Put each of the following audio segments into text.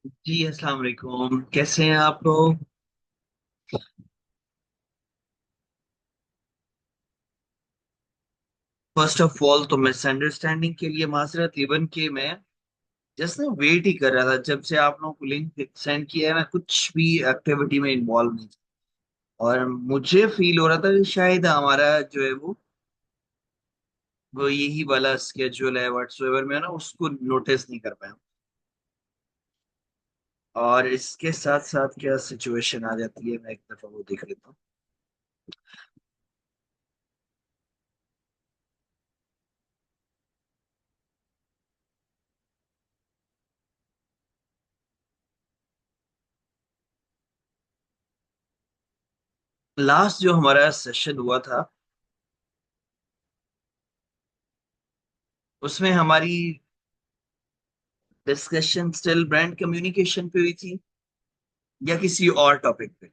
जी अस्सलाम वालेकुम, कैसे हैं आप लोग। फर्स्ट ऑफ ऑल तो मिसअंडरस्टैंडिंग के लिए माजरत, इवन कि मैं जस्ट ना वेट ही कर रहा था जब से आप लोगों को लिंक सेंड किया है। मैं कुछ भी एक्टिविटी में इन्वॉल्व नहीं था और मुझे फील हो रहा था कि शायद हमारा जो है वो यही वाला स्केड्यूल है व्हाट्सएवर में ना, उसको नोटिस नहीं कर पाया। और इसके साथ साथ क्या सिचुएशन आ जाती है, मैं एक दफा वो देख लेता हूँ। लास्ट जो हमारा सेशन हुआ था उसमें हमारी डिस्कशन स्टिल ब्रांड कम्युनिकेशन पे हुई थी या किसी और टॉपिक पे।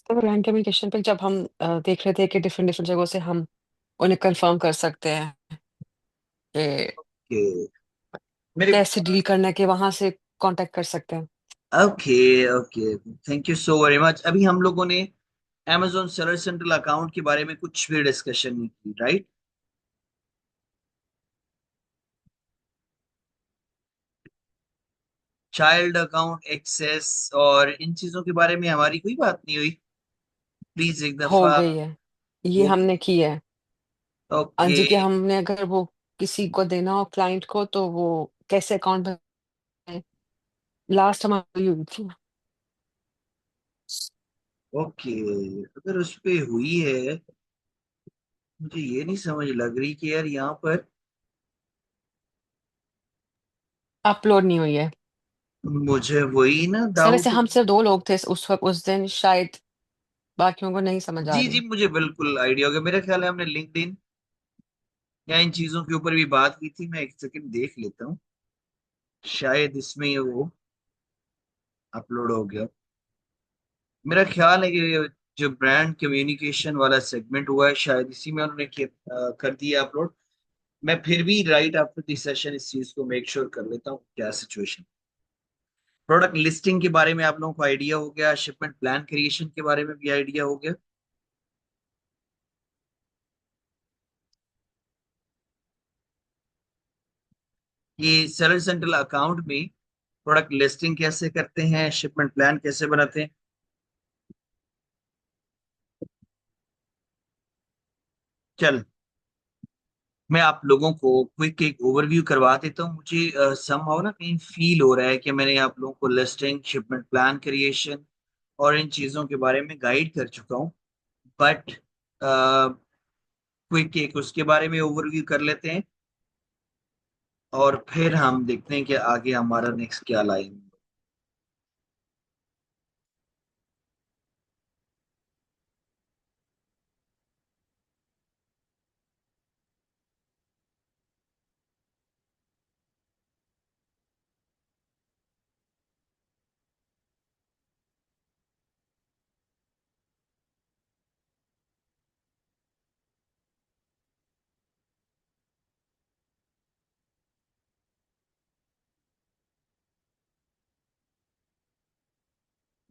तो ब्रांड कम्युनिकेशन पे जब हम देख रहे थे कि डिफरेंट डिफरेंट जगहों से हम उन्हें कंफर्म कर सकते हैं कि कि मेरे कैसे डील करना है कि वहां से कांटेक्ट कर सकते हैं। Okay okay, thank you so very much. अभी हम लोगों ने amazon सेलर सेंट्रल अकाउंट के बारे में कुछ भी डिस्कशन नहीं की, राइट। चाइल्ड अकाउंट एक्सेस और इन चीजों के बारे में हमारी कोई बात नहीं हुई। प्लीज एक हो दफा गई है, ये वो। हमने की है। ओके जी कि हमने अगर वो किसी को देना हो क्लाइंट को तो वो कैसे अकाउंट बनाए, लास्ट हमारी हुई थी। ओके, अगर उस पे हुई है, मुझे ये नहीं समझ लग रही कि यार यहाँ पर अपलोड नहीं हुई है। मुझे वही ना सर वैसे डाउट। हम सिर्फ दो लोग थे उस वक्त उस दिन, शायद बाकियों को नहीं समझ आ जी जी, रही। मुझे बिल्कुल आइडिया हो गया। मेरा ख्याल है हमने लिंक्डइन या इन चीजों के ऊपर भी बात की थी। मैं एक सेकंड देख लेता हूँ, शायद इसमें ये वो अपलोड हो गया। मेरा ख्याल है कि जो ब्रांड कम्युनिकेशन वाला सेगमेंट हुआ है शायद इसी में उन्होंने कर दिया अपलोड। मैं फिर भी राइट आफ्टर दिस सेशन इस चीज को मेक श्योर कर लेता हूँ क्या सिचुएशन। प्रोडक्ट लिस्टिंग के बारे में आप लोगों को आइडिया हो गया, शिपमेंट प्लान क्रिएशन के बारे में भी आइडिया हो गया। ये सेलर सेंट्रल अकाउंट में प्रोडक्ट लिस्टिंग कैसे करते हैं, शिपमेंट प्लान कैसे बनाते हैं। चल, मैं आप लोगों को क्विक एक ओवरव्यू करवा देता हूँ। मुझे समहाउ ना कहीं फील हो रहा है कि मैंने आप लोगों को लिस्टिंग, शिपमेंट प्लान क्रिएशन और इन चीज़ों के बारे में गाइड कर चुका हूँ। बट क्विक एक उसके बारे में ओवरव्यू कर लेते हैं और फिर हम देखते हैं कि आगे हमारा नेक्स्ट क्या लाइन।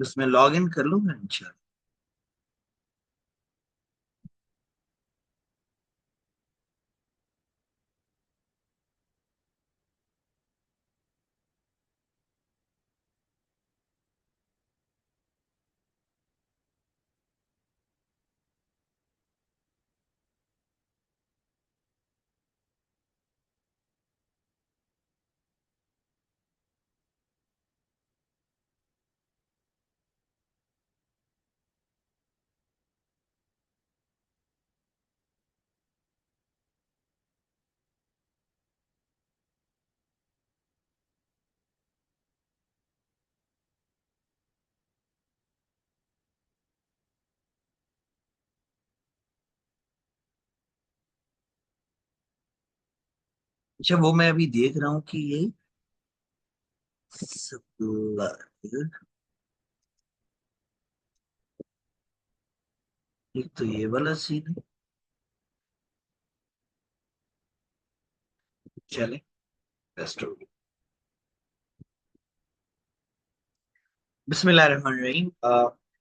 उसमें लॉग इन कर लूंगा इंशाल्लाह। अच्छा, वो मैं अभी देख रहा हूँ कि ये सप्लायर एक तो ये वाला सीन है। चले, बेस्ट हो गया। बिस्मिल्लाहिर्रहमानिर्रहीम।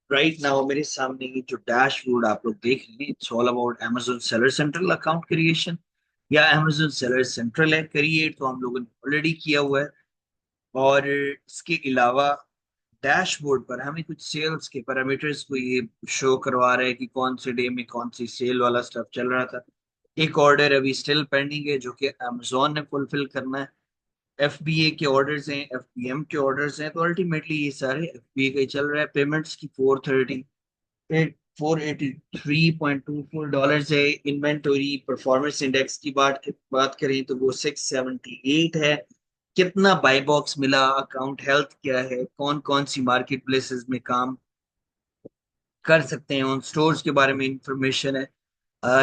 राइट नाउ मेरे सामने ये जो डैशबोर्ड आप लोग देख रहे हैं, it's all about Amazon seller central account creation, या Amazon सेलर सेंट्रल है। क्रिएट तो हम लोगों ने ऑलरेडी किया हुआ है। और इसके अलावा डैशबोर्ड पर हमें कुछ सेल्स के पैरामीटर्स को ये शो करवा रहा है कि कौन से डे में कौन सी सेल वाला स्टफ चल रहा था। एक ऑर्डर अभी स्टिल पेंडिंग है जो कि Amazon ने फुलफिल करना है। एफबीए के ऑर्डर्स हैं, एफबीएम के ऑर्डर्स हैं, तो अल्टीमेटली ये सारे एफबीए का ही चल रहा है। पेमेंट्स की 424 है। इन्वेंटरी परफॉर्मेंस इंडेक्स की बात करें तो वो 678 है। कितना बाय बॉक्स मिला, अकाउंट हेल्थ क्या है, कौन कौन सी मार्केट प्लेसेस में काम कर सकते हैं, उन स्टोर्स के बारे में इंफॉर्मेशन है।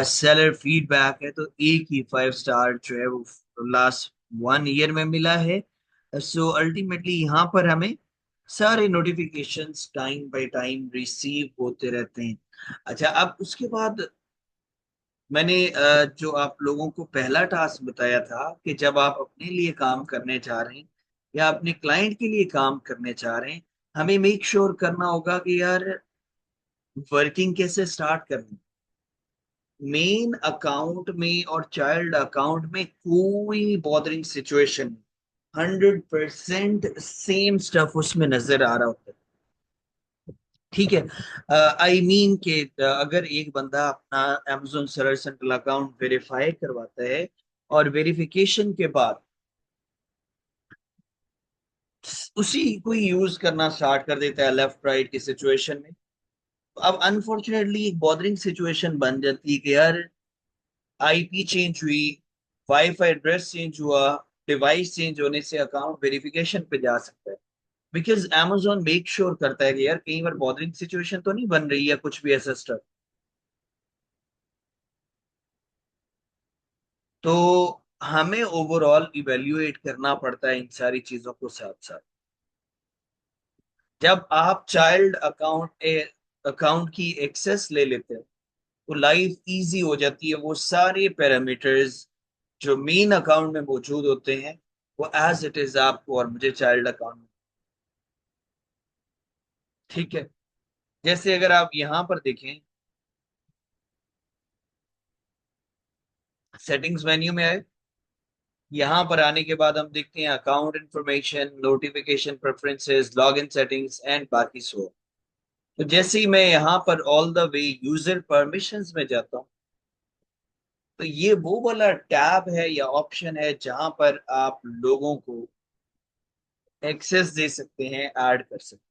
सेलर फीडबैक है, तो एक ही 5 स्टार जो है वो लास्ट 1 ईयर में मिला है। सो अल्टीमेटली यहाँ पर हमें सारे notifications time by time receive होते रहते हैं। अच्छा, अब उसके बाद मैंने जो आप लोगों को पहला टास्क बताया था कि जब आप अपने लिए काम करने जा रहे हैं या अपने क्लाइंट के लिए काम करने जा रहे हैं, हमें मेक श्योर करना होगा कि यार वर्किंग कैसे स्टार्ट करनी। मेन अकाउंट में और चाइल्ड अकाउंट में कोई बॉदरिंग सिचुएशन, 100% सेम स्टफ उसमें नजर आ रहा होता है। ठीक है। आई मीन कि अगर एक बंदा अपना Amazon server central account verify करवाता है और वेरिफिकेशन के बाद उसी को यूज करना स्टार्ट कर देता है लेफ्ट राइट की सिचुएशन में, तो अब अनफॉर्चुनेटली एक बॉदरिंग सिचुएशन बन जाती है कि यार आईपी चेंज हुई, वाईफाई एड्रेस चेंज हुआ, डिवाइस चेंज होने से अकाउंट वेरिफिकेशन पे जा सकता है। बिकॉज Amazon मेक श्योर करता है कि यार कई बार बॉदरिंग सिचुएशन तो नहीं बन रही है कुछ भी ऐसा स्टफ। तो हमें ओवरऑल इवेल्युएट करना पड़ता है इन सारी चीजों को साथ साथ। जब आप चाइल्ड अकाउंट की एक्सेस ले लेते हैं तो लाइफ इजी हो जाती है। वो सारे पैरामीटर्स जो मेन अकाउंट में मौजूद होते हैं वो एज इट इज आपको और मुझे चाइल्ड अकाउंट में। ठीक है। जैसे अगर आप यहां पर देखें, सेटिंग्स मेन्यू में आए, यहां पर आने के बाद हम देखते हैं account information, notification preferences, login settings and बाकी सो। तो जैसे ही मैं यहाँ पर all the way user permissions में जाता हूँ, तो ये वो वाला टैब है या ऑप्शन है जहां पर आप लोगों को एक्सेस दे सकते हैं, ऐड कर सकते हैं।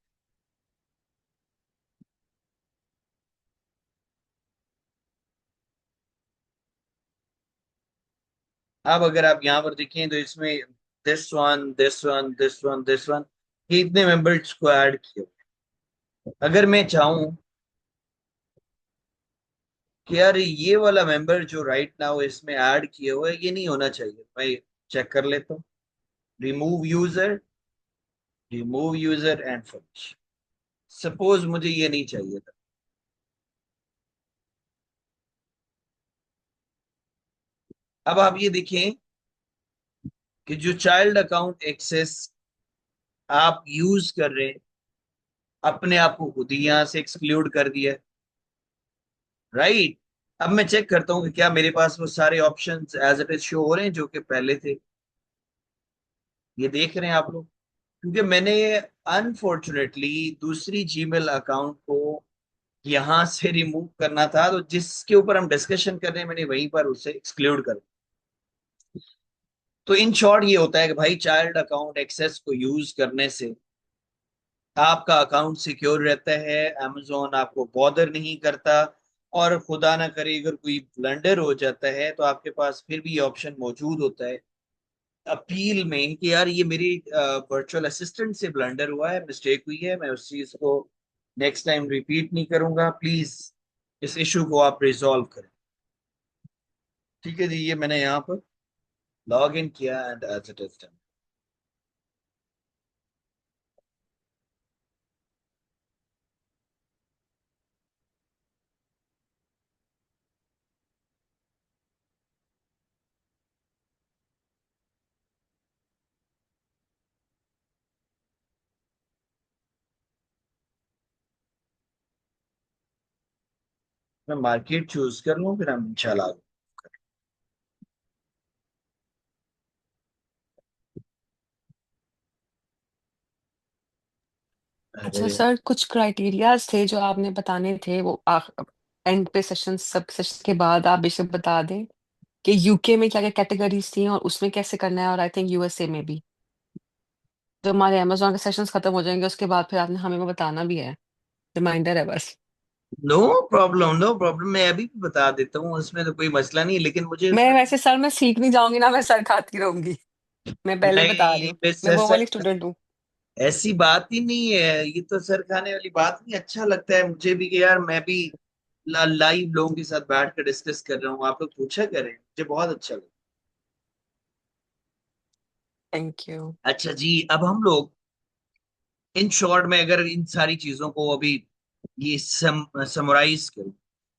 अब अगर आप यहाँ पर देखें तो इसमें this one, this one, this one, this one, ये इतने मेंबर्स को ऐड किया। अगर मैं चाहूँ कि यार ये वाला मेंबर जो राइट नाउ इसमें ऐड किए हुए है ये नहीं होना चाहिए, मैं चेक कर लेता हूँ। Remove user, remove user and finish. Suppose मुझे ये नहीं चाहिए था। अब आप ये देखें कि जो चाइल्ड अकाउंट एक्सेस आप यूज कर रहे हैं, अपने आप को खुद ही यहां से एक्सक्लूड कर दिया है। राइट। अब मैं चेक करता हूँ कि क्या मेरे पास वो सारे options as it is show हो रहे हैं जो कि पहले थे। ये देख रहे हैं आप लोग, क्योंकि मैंने अनफॉर्चुनेटली दूसरी जीमेल अकाउंट को यहां से रिमूव करना था, तो जिसके ऊपर हम डिस्कशन कर रहे हैं मैंने वहीं पर उसे एक्सक्लूड कर। तो इन शॉर्ट ये होता है कि भाई चाइल्ड अकाउंट एक्सेस को यूज करने से आपका अकाउंट सिक्योर रहता है, Amazon आपको बॉदर नहीं करता। और खुदा ना करे अगर कोई ब्लंडर हो जाता है तो आपके पास फिर भी ऑप्शन मौजूद होता है अपील में कि यार ये मेरी वर्चुअल असिस्टेंट से ब्लंडर हुआ है, मिस्टेक हुई है, मैं उस चीज को नेक्स्ट टाइम रिपीट नहीं करूंगा, प्लीज इस इशू को आप रिजॉल्व करें। ठीक है जी, ये मैंने यहाँ पर लॉग इन किया and as it is done. मैं मार्केट चूज कर लूँ, फिर हम इंशाल्लाह। अच्छा अरे सर, कुछ क्राइटेरियाज थे जो आपने बताने थे, वो एंड पे सेशन, सब सेशन के बाद आप बेशक बता दें कि यूके में क्या क्या कैटेगरीज थी और उसमें कैसे करना है, और आई थिंक यूएसए में भी। तो हमारे अमेजोन के सेशंस खत्म हो जाएंगे उसके बाद फिर आपने हमें वो बताना भी है, रिमाइंडर है बस। नो प्रॉब्लम, नो प्रॉब्लम, मैं अभी भी बता देता हूँ, उसमें तो कोई मसला नहीं है, लेकिन मुझे मैं उसमें वैसे सर मैं सीख नहीं जाऊंगी ना, मैं सर खाती रहूंगी। मैं पहले ही बता रही नहीं, हूँ, मैं मैं सर वो वाली सर स्टूडेंट हूँ। ऐसी बात ही नहीं है, ये तो सर खाने वाली बात नहीं। अच्छा लगता है मुझे भी कि यार मैं भी लाइव लोगों के साथ बैठ कर डिस्कस कर रहा हूँ, आप लोग पूछा करें, मुझे बहुत अच्छा लगता थैंक यू। है। अच्छा जी, अब हम लोग इन शॉर्ट में अगर इन सारी चीजों को अभी ये समराइज करें,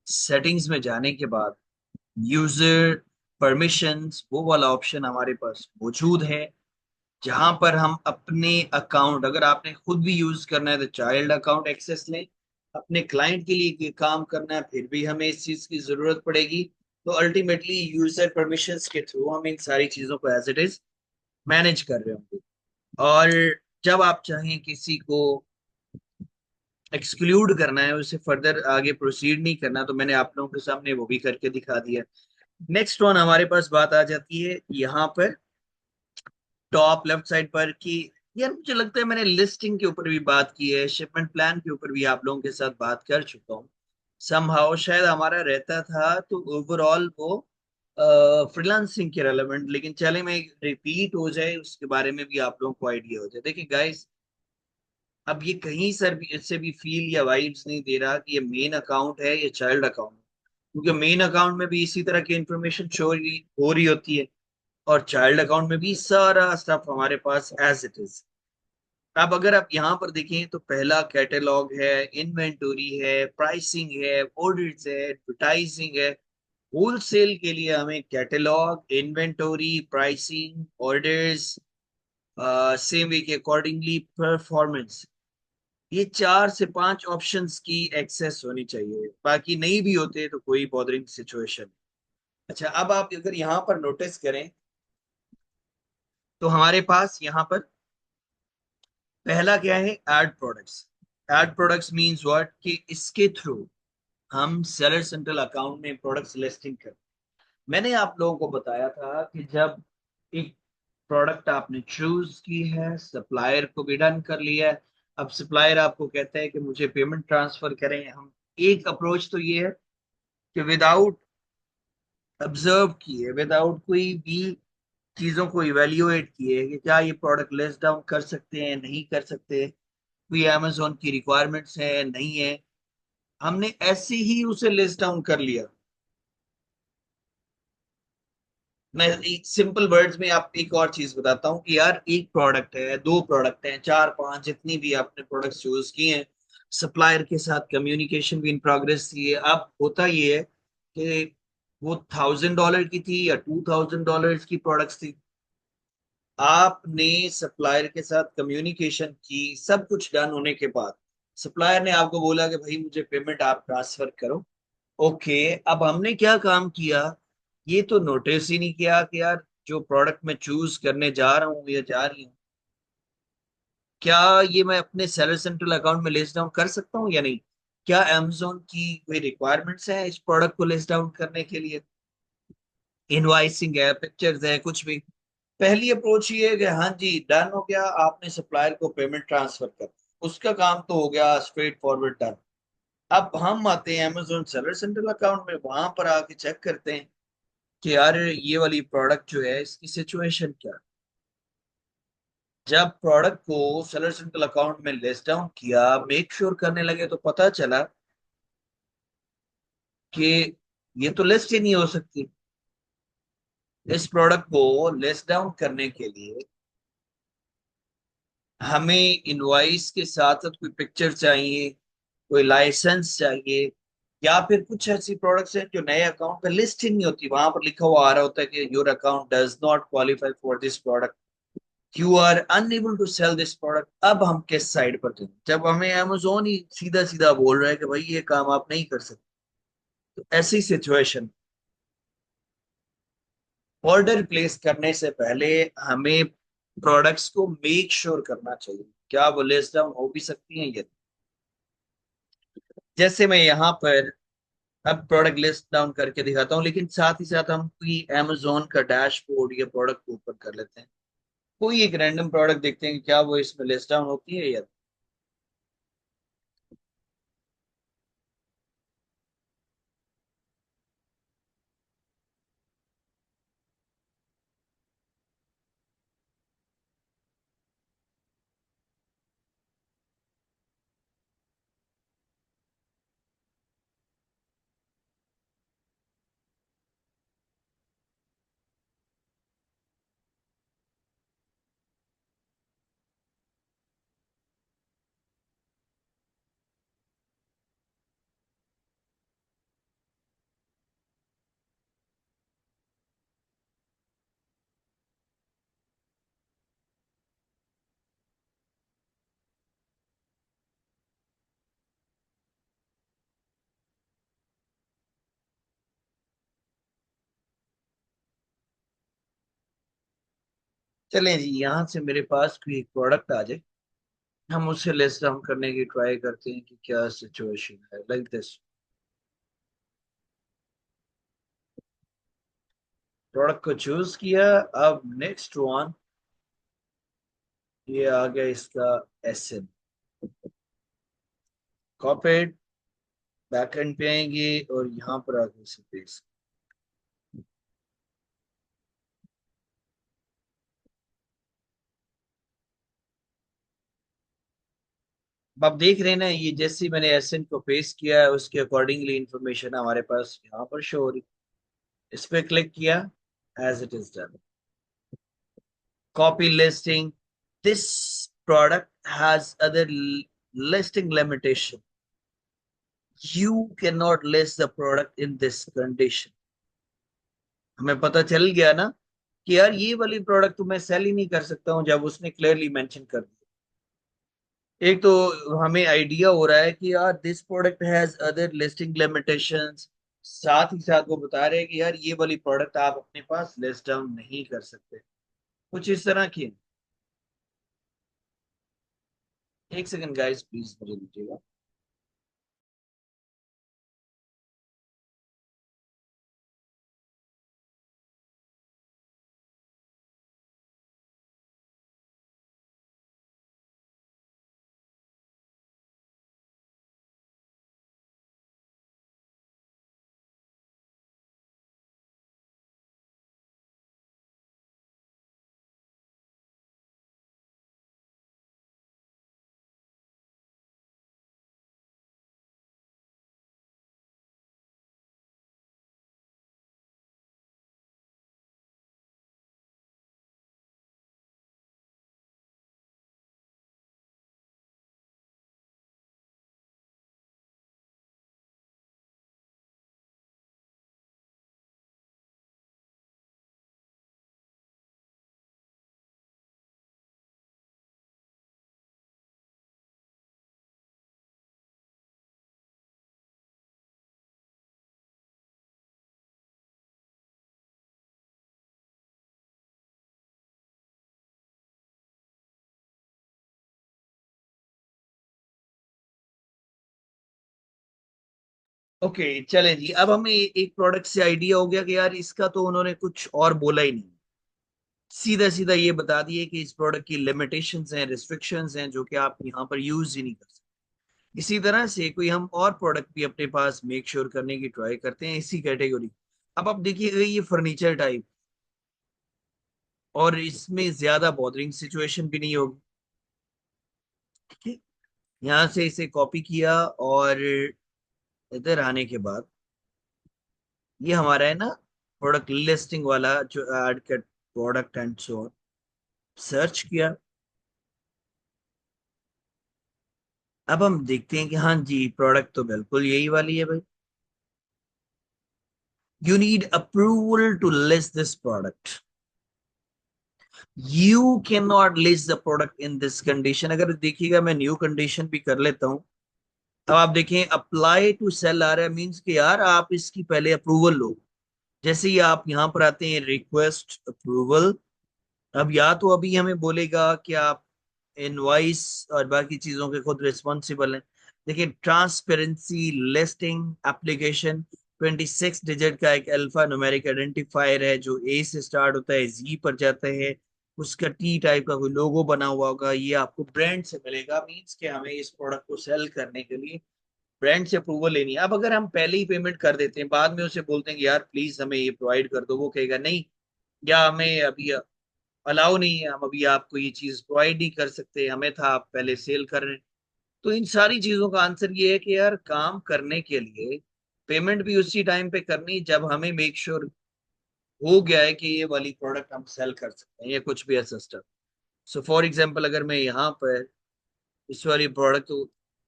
सेटिंग्स में जाने के बाद यूजर परमिशंस वो वाला ऑप्शन हमारे पास मौजूद है, जहां पर हम अपने अकाउंट, अगर आपने खुद भी यूज करना है तो चाइल्ड अकाउंट एक्सेस लें, अपने क्लाइंट के लिए ये काम करना है फिर भी हमें इस चीज की जरूरत पड़ेगी। तो अल्टीमेटली यूजर परमिशंस के थ्रू हम इन सारी चीजों को एज इट इज मैनेज कर रहे होंगे। और जब आप चाहें किसी को एक्सक्लूड करना है, उसे फर्दर आगे प्रोसीड नहीं करना, तो मैंने आप लोगों के सामने वो भी करके दिखा दिया। नेक्स्ट वन हमारे पास बात आ जाती है यहाँ पर टॉप लेफ्ट साइड पर कि यार मुझे लगता है मैंने लिस्टिंग के ऊपर भी बात की है, शिपमेंट प्लान के ऊपर भी आप लोगों के साथ बात कर चुका हूँ। समहाउ शायद हमारा रहता था तो ओवरऑल वो फ्रीलांसिंग के रेलेवेंट, लेकिन चले मैं रिपीट हो जाए उसके बारे में भी आप लोगों को आइडिया हो जाए। देखिए गाइस, अब ये कहीं सर भी इससे भी फील या वाइब्स नहीं दे रहा कि ये मेन अकाउंट है या चाइल्ड अकाउंट, क्योंकि मेन अकाउंट में भी इसी तरह की इंफॉर्मेशन शो हो रही होती है, और चाइल्ड अकाउंट में भी सारा स्टफ हमारे पास एज इट इज। अब अगर आप यहाँ पर देखें तो पहला कैटेलॉग है, इन्वेंटोरी है, प्राइसिंग है, ऑर्डर्स है, एडवर्टाइजिंग है। होलसेल के लिए हमें catalogue, inventory, pricing, orders, same way के अकॉर्डिंगली परफॉर्मेंस, ये 4 से 5 ऑप्शंस की एक्सेस होनी चाहिए, बाकी नहीं भी होते तो कोई बॉदरिंग सिचुएशन। अच्छा, अब आप अगर यहाँ पर नोटिस करें तो हमारे पास यहाँ पर पहला क्या है, add products. Add products means what, कि इसके थ्रू हम सेलर सेंट्रल अकाउंट में प्रोडक्ट्स लिस्टिंग कर। मैंने आप लोगों को बताया था कि जब एक प्रोडक्ट आपने चूज की है, सप्लायर को भी डन कर लिया है, अब सप्लायर आपको कहता है कि मुझे पेमेंट ट्रांसफर करें, हम एक अप्रोच तो ये है कि विदाउट ऑब्जर्व किए, विदाउट कोई भी चीजों को इवेल्युएट किए कि क्या ये प्रोडक्ट लिस्ट डाउन कर सकते हैं नहीं कर सकते, कोई अमेजोन की रिक्वायरमेंट्स है नहीं है, हमने ऐसे ही उसे लिस्ट डाउन कर लिया। मैं एक सिंपल वर्ड्स में आप एक और चीज बताता हूँ कि यार एक प्रोडक्ट है, 2 प्रोडक्ट हैं, 4 5 जितनी भी आपने प्रोडक्ट्स चूज किए हैं, सप्लायर के साथ कम्युनिकेशन भी इन प्रोग्रेस थी। अब होता ये है कि वो $1000 की थी या $2000 की प्रोडक्ट्स थी, आपने सप्लायर के साथ कम्युनिकेशन की, सब कुछ डन होने के बाद सप्लायर ने आपको बोला कि भाई मुझे पेमेंट आप ट्रांसफर करो। ओके, अब हमने क्या काम किया, ये तो नोटिस ही नहीं किया कि यार जो प्रोडक्ट मैं चूज करने जा रहा हूँ या जा रही हूँ, क्या ये मैं अपने सेलर सेंट्रल अकाउंट में लिस्ट डाउन कर सकता हूँ या नहीं, क्या अमेजोन की कोई रिक्वायरमेंट्स है इस प्रोडक्ट को लिस्ट डाउन करने के लिए, इनवाइसिंग है, पिक्चर्स है, कुछ भी। पहली अप्रोच ये है कि हाँ जी डन हो गया, आपने सप्लायर को पेमेंट ट्रांसफर कर, उसका काम तो हो गया स्ट्रेट फॉरवर्ड डन। अब हम आते हैं अमेजोन सेलर सेंट्रल अकाउंट में, वहां पर आके चेक करते हैं कि यार ये वाली प्रोडक्ट जो है इसकी सिचुएशन क्या है। जब प्रोडक्ट को सेलर सेंट्रल अकाउंट में लिस्ट डाउन किया, मेक श्योर करने लगे, तो पता चला कि ये तो लिस्ट ही नहीं हो सकती। इस प्रोडक्ट को लिस्ट डाउन करने के लिए हमें इनवॉइस के साथ साथ कोई पिक्चर चाहिए, कोई लाइसेंस चाहिए, या फिर कुछ ऐसी प्रोडक्ट्स हैं जो नए अकाउंट पे लिस्ट ही नहीं होती, वहां पर लिखा हुआ आ रहा होता है कि your account does not qualify for this product, you are unable to sell this product. अब हम किस साइड पर थे, जब हमें अमेजोन ही सीधा सीधा बोल रहा है कि भाई ये काम आप नहीं कर सकते, तो ऐसी सिचुएशन, ऑर्डर प्लेस करने से पहले हमें प्रोडक्ट्स को मेक श्योर करना चाहिए क्या वो लिस्ट डाउन हो भी सकती हैं ये। जैसे मैं यहाँ पर अब प्रोडक्ट लिस्ट डाउन करके दिखाता हूँ, लेकिन साथ ही साथ हम कोई Amazon का डैशबोर्ड या प्रोडक्ट को ओपन कर लेते हैं, कोई एक रैंडम प्रोडक्ट देखते हैं कि क्या वो इसमें लिस्ट डाउन होती है या। चलें जी, यहाँ से मेरे पास कोई एक प्रोडक्ट आ जाए, हम उसे लिस्ट डाउन करने की ट्राई करते हैं कि क्या सिचुएशन है, लाइक दिस। प्रोडक्ट को चूज किया। अब नेक्स्ट वन, ये आ गया इसका एसएन, कॉपीड, बैकएंड पे आएंगे और यहाँ पर आगे इसे पेस्ट। अब आप देख रहे हैं ना, ये जैसे ही मैंने एसएन को पेस्ट किया है उसके अकॉर्डिंगली इंफॉर्मेशन हमारे पास यहाँ पर शो हो रही। इस पे क्लिक किया, as it is done. Copy listing, this product has other listing limitation, you cannot list the product in this condition। हमें पता चल गया ना कि यार ये वाली प्रोडक्ट तो मैं सेल ही नहीं कर सकता हूँ जब उसने क्लियरली मेंशन कर दिया। एक तो हमें आइडिया हो रहा है कि यार this product has other listing limitations, साथ ही साथ वो बता रहे हैं कि यार ये वाली प्रोडक्ट आप अपने पास लिस्ट डाउन नहीं कर सकते, कुछ इस तरह की। एक सेकंड गाइस, प्लीज मुझे दीजिएगा। ओके चलें जी, अब हमें एक प्रोडक्ट से आइडिया हो गया कि यार इसका तो उन्होंने कुछ और बोला ही नहीं, सीधा सीधा ये बता दिए कि इस प्रोडक्ट की लिमिटेशंस हैं, रिस्ट्रिक्शंस हैं जो कि आप यहाँ पर यूज ही नहीं कर सकते। इसी तरह से कोई हम और प्रोडक्ट भी अपने पास मेक श्योर करने की ट्राई करते हैं इसी कैटेगरी। अब आप देखिएगा ये फर्नीचर टाइप, और इसमें ज्यादा बॉदरिंग सिचुएशन भी नहीं होगी। ठीक है, यहाँ से इसे कॉपी किया और इधर आने के बाद ये हमारा है ना प्रोडक्ट लिस्टिंग वाला जो ऐड कर, product and so on, search किया। अब हम देखते हैं कि हाँ जी प्रोडक्ट तो बिल्कुल यही वाली है भाई। You need approval to list this product. You cannot list the product in this condition। अगर देखिएगा मैं न्यू कंडीशन भी कर लेता हूं अब आप देखें अप्लाई टू सेल आ रहा है, मीन्स कि यार आप इसकी पहले अप्रूवल लो। जैसे ही आप यहाँ पर आते हैं रिक्वेस्ट अप्रूवल, अब या तो अभी हमें बोलेगा कि आप इनवॉइस और बाकी चीजों के खुद रिस्पॉन्सिबल हैं। देखिए ट्रांसपेरेंसी लिस्टिंग एप्लीकेशन 26 डिजिट का एक अल्फा न्यूमेरिक आइडेंटिफायर है जो ए से स्टार्ट होता है, जी पर जाता है, उसका टी टाइप का कोई लोगो बना हुआ होगा, ये आपको ब्रांड से मिलेगा। मीन्स कि हमें इस प्रोडक्ट को सेल करने के लिए ब्रांड से अप्रूवल लेनी है। अब अगर हम पहले ही पेमेंट कर देते हैं, बाद में उसे बोलते हैं कि यार प्लीज हमें ये प्रोवाइड कर दो, वो कहेगा नहीं, या हमें अभी अलाउ नहीं है, हम अभी आपको ये चीज प्रोवाइड नहीं कर सकते, हमें था आप पहले सेल कर रहे हैं। तो इन सारी चीजों का आंसर ये है कि यार काम करने के लिए पेमेंट भी उसी टाइम पे करनी जब हमें मेक श्योर हो गया है कि ये वाली प्रोडक्ट हम सेल कर सकते हैं या कुछ भी ऐसा स्टफ। सो फॉर एग्जाम्पल अगर मैं यहाँ पर इस वाली प्रोडक्ट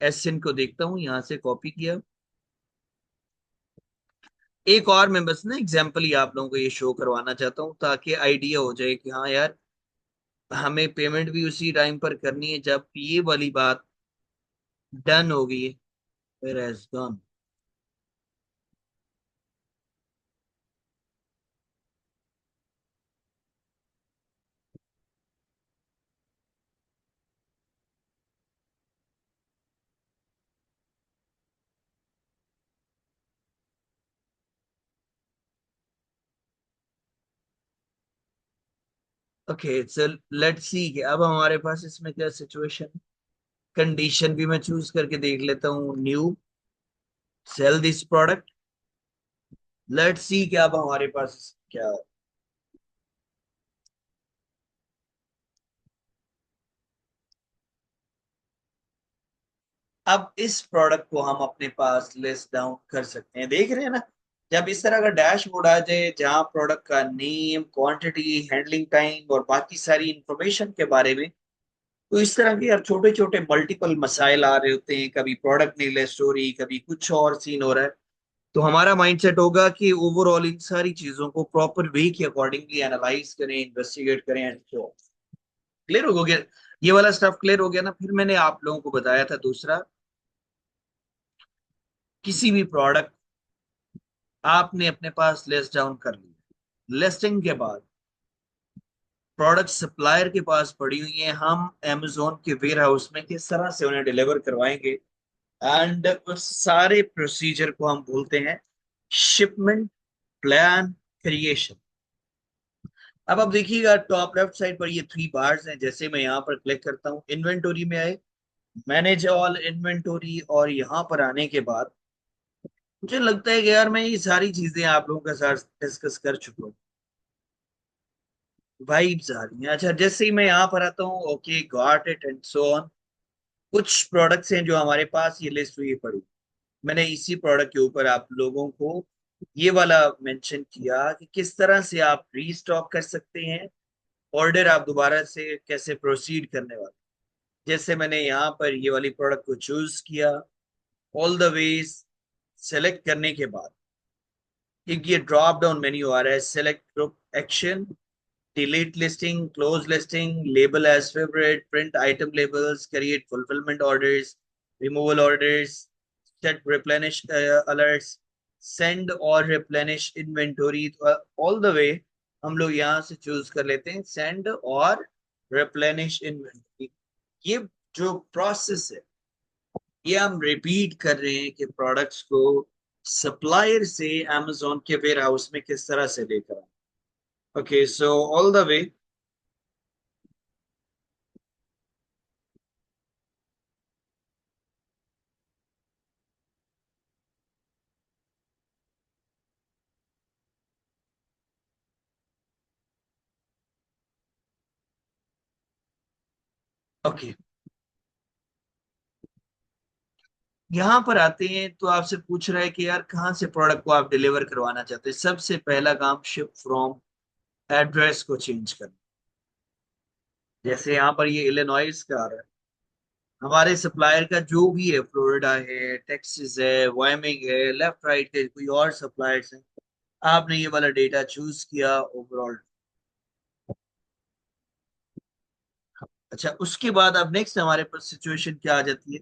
एसिन को देखता हूँ, यहाँ से कॉपी किया। एक और मैं बस ना एग्जाम्पल ही आप लोगों को ये शो करवाना चाहता हूँ ताकि आइडिया हो जाए कि हाँ यार हमें पेमेंट भी उसी टाइम पर करनी है जब ये वाली बात डन हो गई है। Where has gone? Okay so let's see कि अब हमारे पास इसमें क्या सिचुएशन, कंडीशन भी मैं चूज करके देख लेता हूँ, new sale this product. Let's see कि अब हमारे पास क्या है। अब इस प्रोडक्ट को हम अपने पास लिस्ट डाउन कर सकते हैं, देख रहे हैं ना। जब इस तरह का डैशबोर्ड आ जाए जहां प्रोडक्ट का नेम, क्वांटिटी, हैंडलिंग टाइम और बाकी सारी इंफॉर्मेशन के बारे में, तो इस तरह के यार छोटे छोटे मल्टीपल मसाइल आ रहे होते हैं, कभी प्रोडक्ट नहीं लिस्ट हो रही, कभी कुछ और सीन हो रहा है, तो हमारा माइंडसेट होगा कि ओवरऑल इन सारी चीजों को प्रॉपर वे के अकॉर्डिंगली एनालाइज करें, इन्वेस्टिगेट करें एंड सो। क्लियर हो गया? ये वाला स्टफ क्लियर हो गया ना। फिर मैंने आप लोगों को बताया था दूसरा, किसी भी प्रोडक्ट आपने अपने पास लिस्ट डाउन कर लिया, लिस्टिंग के बाद प्रोडक्ट सप्लायर के पास पड़ी हुई है, हम अमेजोन के वेयर हाउस में किस तरह से उन्हें डिलीवर करवाएंगे, एंड उस सारे प्रोसीजर को हम बोलते हैं शिपमेंट प्लान क्रिएशन। अब आप देखिएगा टॉप लेफ्ट साइड पर ये थ्री बार्स हैं, जैसे मैं यहाँ पर क्लिक करता हूँ इन्वेंटोरी में आए, मैनेज ऑल इन्वेंटोरी, और यहाँ पर आने के बाद मुझे लगता है कि यार मैं ये सारी चीजें आप लोगों के साथ डिस्कस कर चुका हूँ। वाइब्स आ रही हैं। अच्छा जैसे ही मैं यहाँ पर आता हूँ, okay got it and so on. कुछ प्रोडक्ट्स हैं जो हमारे पास ये लिस्ट हुई पड़ी, मैंने इसी प्रोडक्ट के ऊपर आप लोगों को ये वाला मेंशन किया कि किस तरह से आप रीस्टॉक कर सकते हैं, ऑर्डर आप दोबारा से कैसे प्रोसीड करने वाले। जैसे मैंने यहाँ पर ये वाली प्रोडक्ट को चूज किया, ऑल द वेज सेलेक्ट करने के बाद एक ये ड्रॉप डाउन मेन्यू आ रहा है, select group action, delete listing, close listing, label as favourite, print item labels, create fulfilment orders, removal orders, set replenish alerts, send और replenish inventory. All the way हम लोग यहाँ से चूज कर लेते हैं सेंड और रिप्लेनिश इन्वेंटोरी। ये जो प्रोसेस है ये हम रिपीट कर रहे हैं कि प्रोडक्ट्स को सप्लायर से amazon के वेयर हाउस में किस तरह से लेकर आए। Okay so all the way. Okay यहाँ पर आते हैं तो आपसे पूछ रहा है कि यार कहाँ से प्रोडक्ट को आप डिलीवर करवाना चाहते हैं। सबसे पहला काम शिप फ्रॉम एड्रेस को चेंज करना। जैसे यहाँ पर ये इलिनॉइस का आ रहा है, हमारे सप्लायर का जो भी है, फ्लोरिडा है, टेक्सास है, वायमिंग है, लेफ्ट राइट के कोई और सप्लायर्स हैं, आपने ये वाला डेटा चूज किया ओवरऑल। अच्छा उसके बाद अब नेक्स्ट हमारे पास सिचुएशन क्या आ जाती है,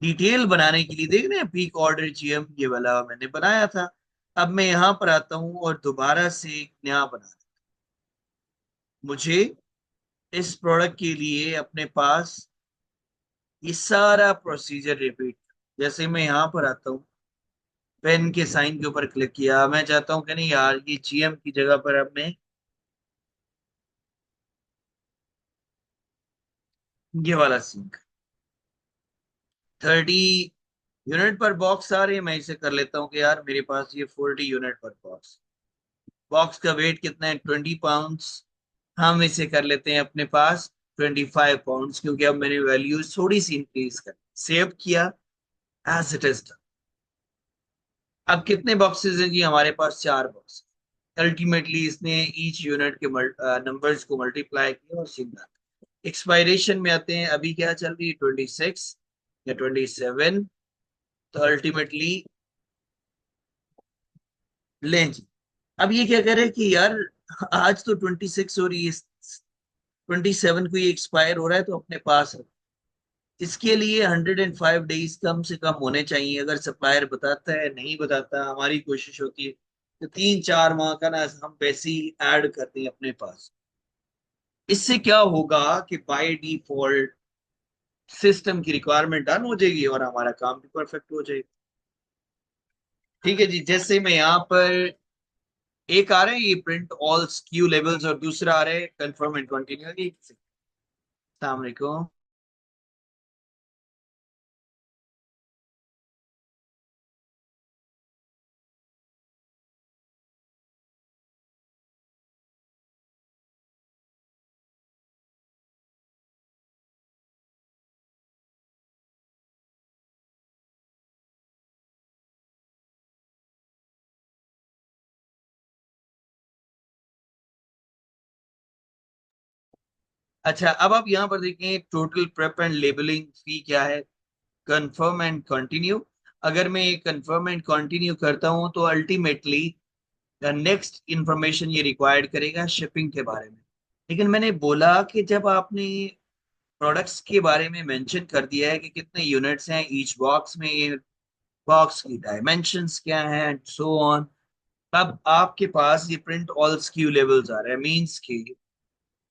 डिटेल बनाने के लिए, देख रहे हैं पीक ऑर्डर जीएम ये वाला मैंने बनाया था। अब मैं यहां पर आता हूं और दोबारा से एक नया बना, मुझे इस प्रोडक्ट के लिए अपने पास ये सारा प्रोसीजर रिपीट। जैसे मैं यहां पर आता हूँ, पेन के साइन के ऊपर क्लिक किया, मैं चाहता हूँ कि नहीं यार ये जीएम की जगह पर अब मैं ये वाला सीन, 30 यूनिट पर बॉक्स आ रही है, मैं इसे कर लेता हूँ कि यार मेरे पास ये 40 यूनिट पर बॉक्स। बॉक्स का वेट कितना है, 20 पाउंड्स। हम इसे कर लेते हैं अपने पास 25 पाउंड्स, क्योंकि अब मैंने वैल्यूज थोड़ी सी इंक्रीज कर सेव किया, एज इट इज। अब कितने बॉक्सेस हैं जी, हमारे पास 4 बॉक्स। अल्टीमेटली इसने ईच यूनिट के नंबर्स को मल्टीप्लाई किया और सिग्नल। एक्सपायरेशन में आते हैं, अभी क्या चल रही है, 26 या 27। तो अल्टीमेटली लें जी। अब ये क्या करे कि यार आज तो 26 हो रही है, 27 को ये एक्सपायर हो रहा है, तो अपने पास है। इसके लिए 105 डेज कम से कम होने चाहिए। अगर सप्लायर बताता है, नहीं बताता, हमारी कोशिश होती है तो 3-4 माह का ना हम पैसे ही ऐड करते हैं अपने पास। इससे क्या होगा कि बाय डिफॉल्ट सिस्टम की रिक्वायरमेंट डन हो जाएगी और हमारा काम भी परफेक्ट हो जाएगा। ठीक है जी, जैसे मैं यहाँ पर एक आ रहा है ये प्रिंट ऑल स्क्यू लेवल्स और दूसरा आ रहा है कंफर्म एंड कंटिन्यू। अस्सलाम वालेकुम। अच्छा, अब आप यहाँ पर देखें टोटल प्रेप एंड लेबलिंग फी क्या है, कंफर्म एंड कंटिन्यू। अगर मैं ये कंफर्म एंड कंटिन्यू करता हूँ तो अल्टीमेटली नेक्स्ट इंफॉर्मेशन ये रिक्वायर्ड करेगा शिपिंग के बारे में। लेकिन मैंने बोला कि जब आपने प्रोडक्ट्स के बारे में मेंशन कर दिया है कि कितने यूनिट्स हैं ईच बॉक्स में, ये बॉक्स की डायमेंशंस क्या हैं एंड सो ऑन, अब आपके पास ये प्रिंट ऑल स्क्यू लेवल्स आ रहा है। मींस कि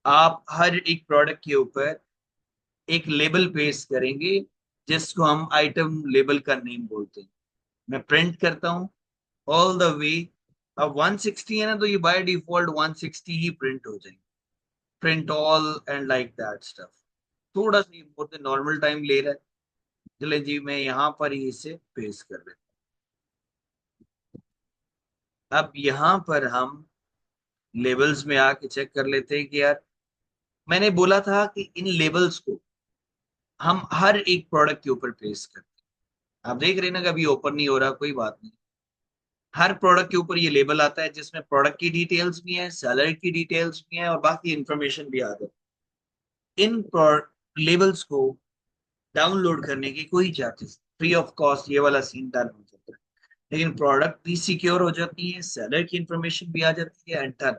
आप हर एक प्रोडक्ट के ऊपर एक लेबल पेस्ट करेंगे, जिसको हम आइटम लेबल का नेम बोलते हैं। मैं प्रिंट करता हूँ ऑल द वे। अब 160 है ना, तो ये बाय डिफॉल्ट 160 ही प्रिंट हो जाएंगे, print all and like that stuff. थोड़ा सा मोर देन नॉर्मल टाइम ले रहा है। चले जी, मैं यहाँ पर ही इसे पेस्ट कर देता हूँ। अब यहाँ पर हम लेबल्स में आके चेक कर लेते हैं कि यार मैंने बोला था कि इन लेबल्स को हम हर एक प्रोडक्ट के ऊपर पेस्ट करते हैं। आप देख रहे हैं ना कि अभी ओपन नहीं हो रहा, कोई बात नहीं। हर प्रोडक्ट के ऊपर ये लेबल आता है, जिसमें प्रोडक्ट की डिटेल्स भी है, सेलर की डिटेल्स भी है और बाकी इंफॉर्मेशन भी आता है। इन लेबल्स को डाउनलोड करने की कोई चार्जेस, फ्री ऑफ कॉस्ट ये वाला सीन डन हो जाता है। लेकिन प्रोडक्ट भी सिक्योर हो जाती है, सेलर की इंफॉर्मेशन भी आ जाती है एंड डन।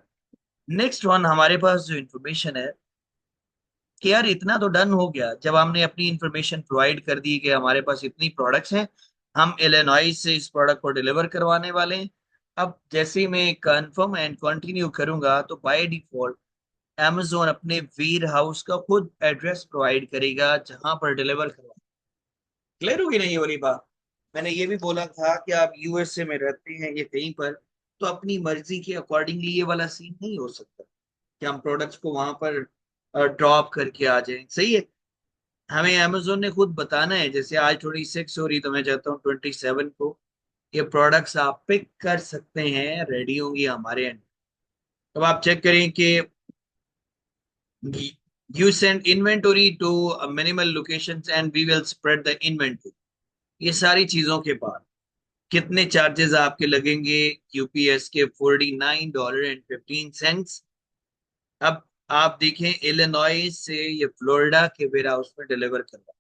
नेक्स्ट वन हमारे पास जो इंफॉर्मेशन है कि यार इतना तो डन हो गया जब हमने अपनी इंफॉर्मेशन प्रोवाइड कर दी कि हमारे पास इतनी प्रोडक्ट्स हैं, हम इलिनॉइस से इस प्रोडक्ट को डिलीवर करवाने वाले हैं। अब जैसे ही मैं कंफर्म एंड कंटिन्यू करूंगा तो बाय डिफॉल्ट amazon अपने वेयर हाउस का खुद एड्रेस प्रोवाइड करेगा जहां पर डिलीवर करवा। क्लियर होगी नहीं ये वाली बात। मैंने ये भी बोला था कि आप यूएसए में रहते हैं या कहीं पर, तो अपनी मर्जी के अकॉर्डिंगली ये वाला सीन नहीं हो सकता कि हम प्रोडक्ट्स को वहां पर ड्रॉप करके आ जाएं। सही है, हमें अमेजोन ने खुद बताना है। जैसे आज 26 हो रही, तो मैं चाहता हूँ 27 को ये प्रोडक्ट्स आप पिक कर सकते हैं, रेडी होंगी हमारे एंड। अब आप चेक करें कि you send inventory to minimal locations and we will spread the inventory. ये सारी चीजों के बाद कितने चार्जेस आपके लगेंगे, यूपीएस के $49.15। अब आप देखें इलिनॉय से ये फ्लोरिडा के वेयर हाउस में डिलीवर करवा,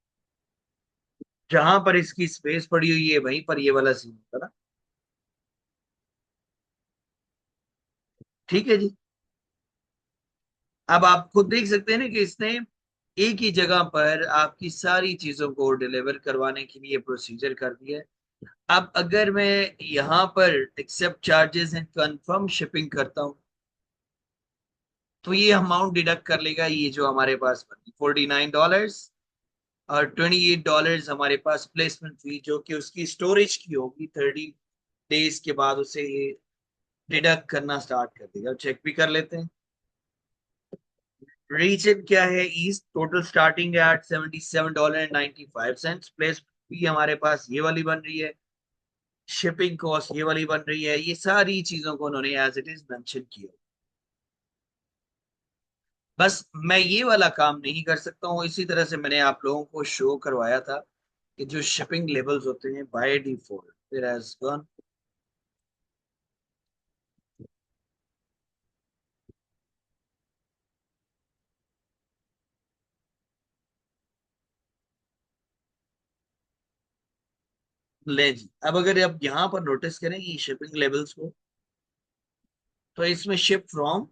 जहां पर इसकी स्पेस पड़ी हुई है वहीं पर ये वाला सीन होता ना। ठीक है जी। अब आप खुद देख सकते हैं ना कि इसने एक ही जगह पर आपकी सारी चीजों को डिलीवर करवाने के लिए प्रोसीजर कर दिया है। अब अगर मैं यहाँ पर accept charges and confirm shipping करता हूँ, तो ये अमाउंट डिडक्ट कर लेगा, ये जो हमारे पास बनी $49, और $28 हमारे पास प्लेसमेंट फी, जो कि उसकी स्टोरेज की होगी। 30 डेज के बाद उसे ये डिडक्ट करना स्टार्ट कर देगा। चेक भी कर लेते हैं। रीजन क्या है? East. Total starting at $77.95। Place fee हमारे पास ये वाली बन रही है। शिपिंग कॉस्ट ये वाली बन रही है। ये सारी चीजों को उन्होंने एज इट इज मेंशन किया। बस मैं ये वाला काम नहीं कर सकता हूँ। इसी तरह से मैंने आप लोगों को शो करवाया था कि जो शिपिंग लेवल्स होते हैं बाय डिफॉल्ट फिर एज गॉन। ले जी, अब अगर आप यहाँ पर नोटिस करें ये शिपिंग लेवल्स को, तो इसमें ship from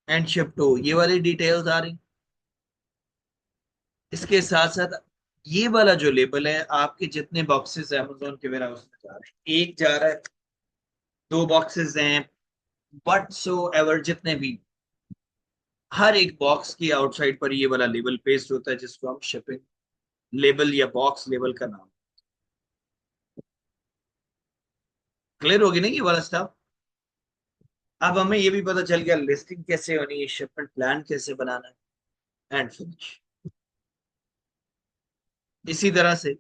and ship to ये वाली डिटेल्स आ रही। इसके साथ साथ ये वाला जो लेबल है, आपके जितने बॉक्सेस अमेजोन के वेयर हाउस में जा रहे हैं, एक जा रहा है, दो बॉक्सेस हैं, बट सो एवर जितने भी, हर एक बॉक्स की आउटसाइड पर ये वाला लेबल पेस्ट होता है, जिसको हम शिपिंग लेबल या बॉक्स लेबल का नाम। क्लियर होगी ना ये वाला स्टाफ? अब हमें ये भी पता चल गया लिस्टिंग कैसे होनी है, शिपमेंट प्लान कैसे बनाना है, एंड फिनिश। इसी तरह से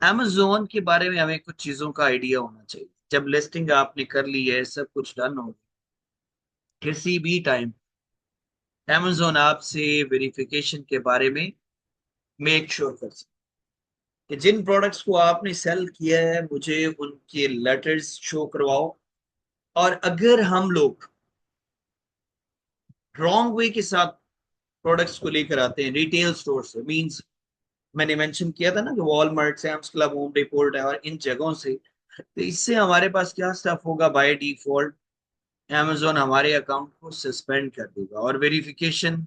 amazon के बारे में हमें कुछ चीजों का आइडिया होना चाहिए। जब लिस्टिंग आपने कर ली है, सब कुछ डन हो, किसी भी टाइम amazon आपसे वेरिफिकेशन के बारे में मेक श्योर कर सकते कि जिन प्रोडक्ट्स को आपने सेल किया है, मुझे उनके लेटर्स शो करवाओ। और अगर हम लोग रॉन्ग वे के साथ प्रोडक्ट्स को लेकर आते हैं रिटेल स्टोर से, मींस मैंने मेंशन किया था ना कि Walmart, Sam's Club, Home Depot है और इन जगहों से, तो इससे हमारे पास क्या स्टफ होगा? बाय डिफॉल्ट amazon हमारे अकाउंट को सस्पेंड कर देगा, और वेरिफिकेशन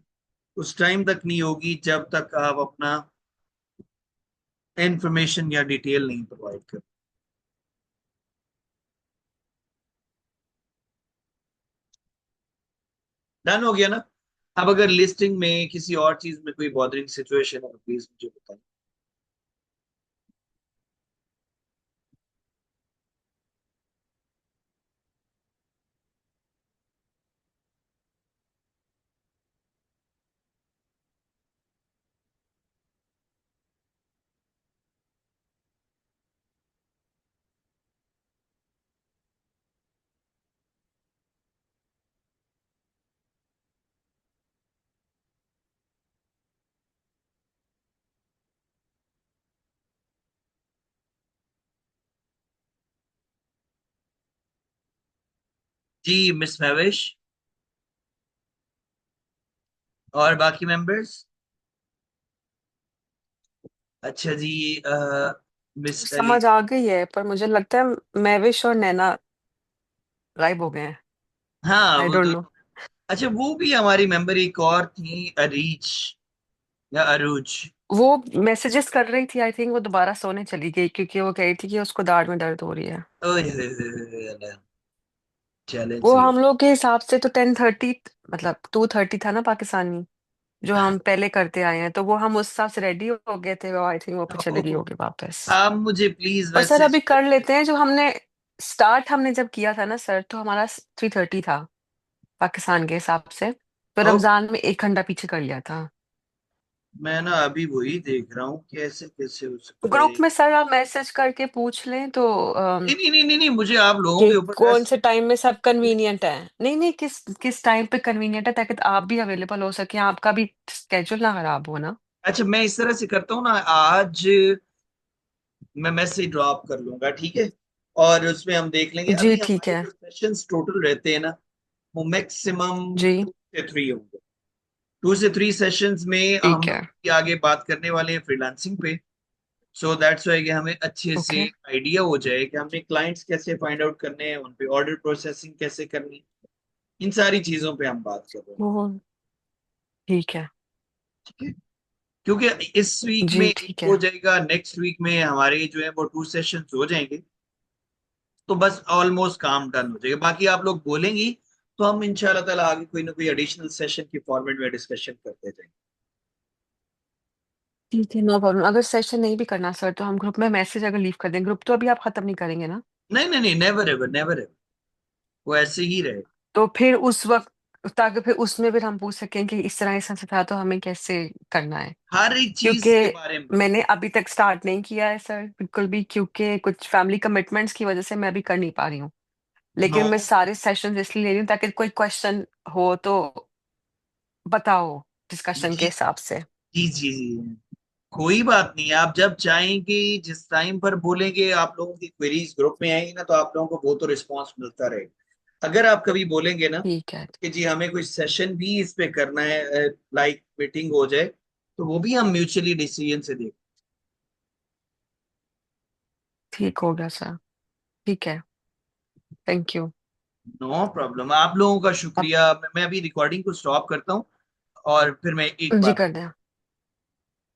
उस टाइम तक नहीं होगी जब तक आप अपना इंफॉर्मेशन या डिटेल नहीं प्रोवाइड कर। डन हो गया ना? अब अगर लिस्टिंग में किसी और चीज में कोई बॉदरिंग सिचुएशन है तो प्लीज मुझे बताएं। जी मिस महवेश और बाकी मेंबर्स। अच्छा जी। मिस समझ आ गई है, पर मुझे लगता है महविश और नैना गायब हो गए हैं। हाँ आई वो डोंट नो। दोनों। अच्छा, वो भी हमारी मेंबर एक और थी, अरीज या अरूज। वो मैसेजेस कर रही थी, आई थिंक वो दोबारा सोने चली गई क्योंकि वो कह रही थी कि उसको दाढ़ में दर्द हो रही है। ओए होए होए होए, अल्लाह। चैलेंज वो सही। हम लोग के हिसाब से तो 10:30, मतलब 2:30 था ना पाकिस्तानी, जो हम पहले करते आए हैं, तो वो हम उस हिसाब से रेडी हो गए थे। वो आई थिंक वो फिर चले गई होगी वापस। आप मुझे प्लीज पर सर मैसेज अभी कर कर दें। लेते हैं जो हमने स्टार्ट हमने जब किया था ना सर, तो हमारा 3:30 था पाकिस्तान के हिसाब से। तो ओके। रमजान में 1 घंटा पीछे कर लिया था। मैं ना अभी वही देख रहा हूँ कैसे कैसे हो सकता ग्रुप है। में सर आप मैसेज करके पूछ लें तो नहीं नहीं नहीं नहीं नहीं, मुझे आप लोगों कि के ऊपर कौन ट्रस्ट। से टाइम में सब कन्वीनियंट है। नहीं नहीं, किस किस टाइम पे कन्वीनियंट है, ताकि आप भी अवेलेबल हो सके, आपका भी स्केड्यूल ना खराब हो ना। अच्छा, मैं इस तरह से करता हूँ ना, आज मैं मैसेज ड्रॉप कर लूंगा, ठीक है? और उसमें हम देख लेंगे। जी अभी ठीक हमारे है। जो सेशंस टोटल रहते हैं ना, वो मैक्सिमम जी 2 से 3 होंगे। 2 से 3 सेशंस में हम ठीक है। आगे बात करने वाले हैं फ्रीलांसिंग पे। सो दैट्स वाई कि हमें अच्छे से ओके। आइडिया हो जाए कि हमने क्लाइंट्स कैसे फाइंड आउट करने हैं, उन पे ऑर्डर प्रोसेसिंग कैसे करनी है। इन सारी चीजों पे हम बात कर रहे हैं। वो ठीक है। ठीक है, क्योंकि इस वीक में जी एक ठीक हो है। जाएगा, नेक्स्ट वीक में हमारे जो है वो 2 सेशंस हो जाएंगे, तो बस ऑलमोस्ट काम डन हो जाएगा। बाकी आप लोग बोलेंगी तो हम इंशाल्लाह ताला आगे कोई ना कोई एडिशनल सेशन के फॉर्मेट में डिस्कशन करते जाएंगे। ठीक है, नो प्रॉब्लम। अगर सेशन नहीं भी करना सर, तो हम ग्रुप में मैसेज अगर लीव कर दें, ग्रुप तो अभी आप खत्म नहीं करेंगे ना? नहीं नहीं नहीं, नेवर एवर नेवर एवर, वो ऐसे ही रहे। तो फिर उस वक्त, ताकि फिर उसमें फिर हम पूछ सकें कि इस तरह ऐसा था तो हमें कैसे करना है। हर एक क्योंकि चीज के बारे में। मैंने अभी तक स्टार्ट नहीं किया है सर, बिल्कुल भी, क्योंकि कुछ फैमिली कमिटमेंट्स की वजह से मैं अभी कर नहीं पा रही हूँ। नो, लेकिन मैं सारे सेशंस इसलिए ले रही हूँ ताकि कोई क्वेश्चन हो तो बताओ, डिस्कशन के जी हिसाब से। जी जी जी, कोई बात नहीं, आप जब चाहेंगे, जिस टाइम पर बोलेंगे, आप लोगों की क्वेरीज ग्रुप में आएंगी ना, तो आप लोगों को वो तो रिस्पॉन्स मिलता रहेगा। अगर आप कभी बोलेंगे ना ठीक है। कि जी हमें कोई सेशन भी इस पे करना है, लाइक मीटिंग हो जाए, तो वो भी हम म्यूचुअली डिसीजन से देख। ठीक हो गया सर। ठीक है। Thank you. नो प्रॉब्लम, आप लोगों का अब शुक्रिया। मैं अभी रिकॉर्डिंग को स्टॉप करता हूँ, और फिर मैं एक जी बार कर दें।